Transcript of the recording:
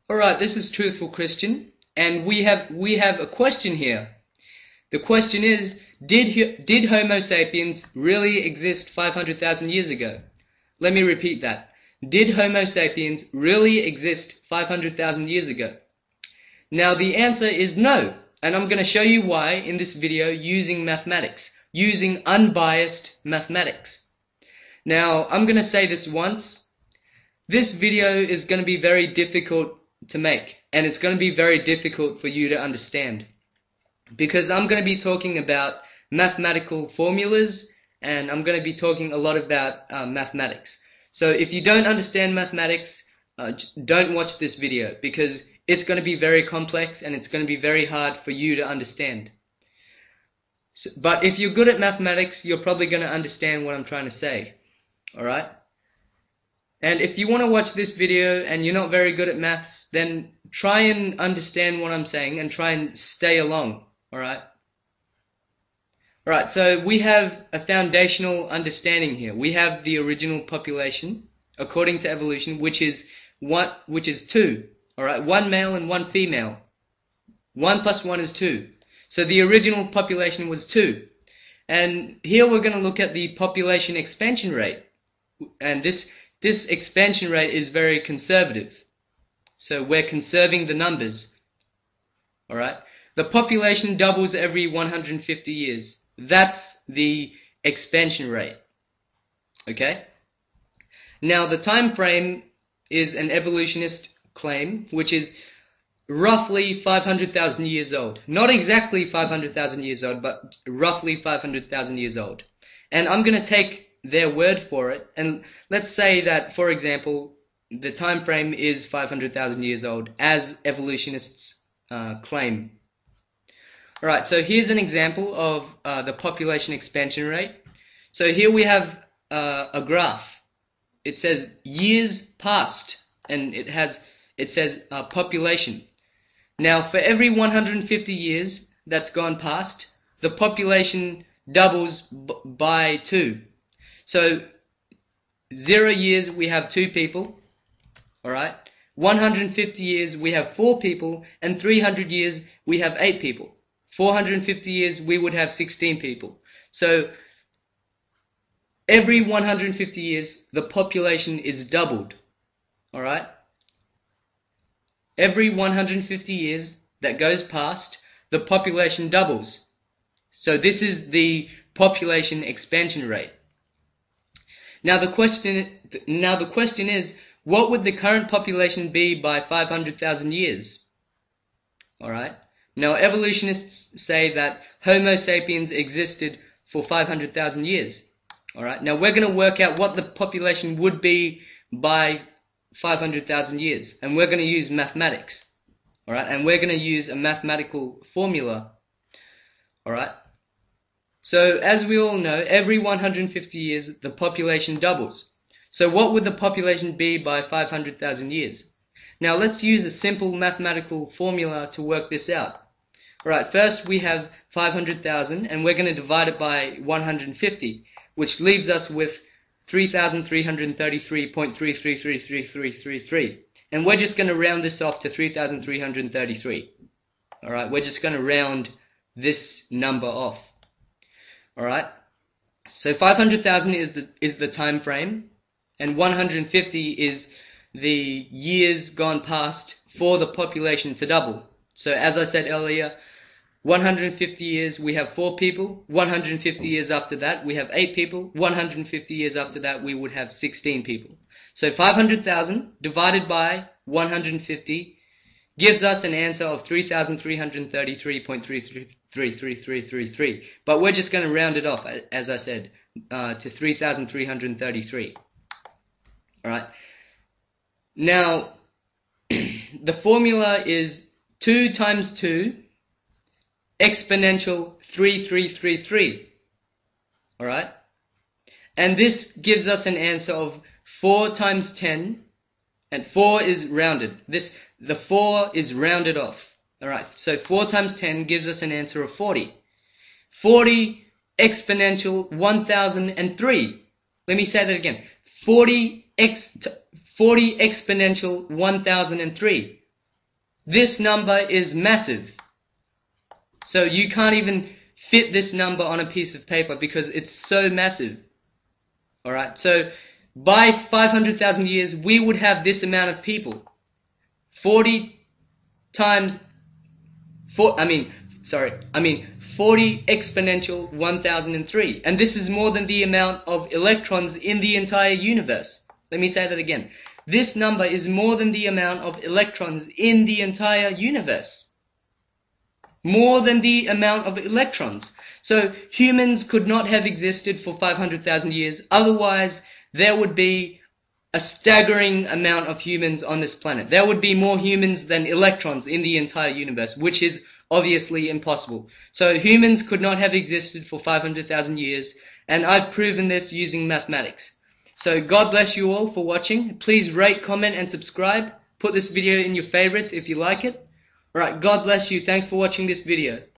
Alright, this is Truthful Christian, and we have a question here. The question is, did Homo sapiens really exist 500,000 years ago? Let me repeat that. Did Homo sapiens really exist 500,000 years ago? Now the answer is no, and I'm going to show you why in this video using mathematics, using unbiased mathematics. Now I'm going to say this once. This video is going to be very difficult to make, and it's going to be very difficult for you to understand, because I'm going to be talking about mathematical formulas, and I'm going to be talking a lot about mathematics. So if you don't understand mathematics, don't watch this video, because it's going to be very complex and it's going to be very hard for you to understand. But if you're good at mathematics, you're probably going to understand what I'm trying to say. Alright? And if you want to watch this video and you're not very good at maths, then try and understand what I'm saying and try and stay along. Alright? Alright, so we have a foundational understanding here. We have the original population, according to evolution, which is 2. Alright, 1 male and 1 female. 1 plus 1 is 2. So the original population was 2. And here we're going to look at the population expansion rate. And this expansion rate is very conservative. So we're conserving the numbers. Alright? The population doubles every 150 years. That's the expansion rate. Okay? Now the time frame is an evolutionist claim, which is roughly 500,000 years old. Not exactly 500,000 years old, but roughly 500,000 years old. And I'm going to take their word for it, and let's say that, for example, the time frame is 500,000 years old, as evolutionists claim. Alright, so here's an example of the population expansion rate. So here we have a graph. It says years past, and it says population. Now, for every 150 years that's gone past, the population doubles by 2. So 0 years we have 2 people, alright? 150 years we have 4 people, and 300 years we have 8 people. 450 years we would have 16 people. So every 150 years the population is doubled, alright? Every 150 years that goes past, the population doubles. So this is the population expansion rate. Now the question is, what would the current population be by 500,000 years? Alright? Now evolutionists say that Homo sapiens existed for 500,000 years. Alright? Now we're going to work out what the population would be by 500,000 years. And we're going to use mathematics. Alright? And we're going to use a mathematical formula. Alright? So, as we all know, every 150 years, the population doubles. So what would the population be by 500,000 years? Now, let's use a simple mathematical formula to work this out. Alright, first we have 500,000, and we're going to divide it by 150, which leaves us with 3,333.333333. And we're just going to round this off to 3,333. Alright, we're just going to round this number off. Alright, so 500,000 is the time frame, and 150 is the years gone past for the population to double. So as I said earlier, 150 years we have 4 people, 150 years after that we have 8 people, 150 years after that we would have 16 people. So 500,000 divided by 150 gives us an answer of 3,333.333333. But we're just going to round it off, as I said, to 3,333. Alright. Now, the formula is 2 times 2 exponential 3333. Alright. And this gives us an answer of 4 times 10, and 4 is rounded. The 4 is rounded off. Alright, so 4 times 10 gives us an answer of 40. 40 exponential 1003. Let me say that again. 40 exponential 1003. This number is massive. So you can't even fit this number on a piece of paper because it's so massive. Alright, so by 500,000 years, we would have this amount of people. 40 exponential 1003. And this is more than the amount of electrons in the entire universe. Let me say that again. This number is more than the amount of electrons in the entire universe. More than the amount of electrons. So humans could not have existed for 500,000 years. Otherwise, there would be a staggering amount of humans on this planet. There would be more humans than electrons in the entire universe, which is obviously impossible. So humans could not have existed for 500,000 years, and I've proven this using mathematics. So God bless you all for watching. Please rate, comment, and subscribe. Put this video in your favorites if you like it. Alright, God bless you. Thanks for watching this video.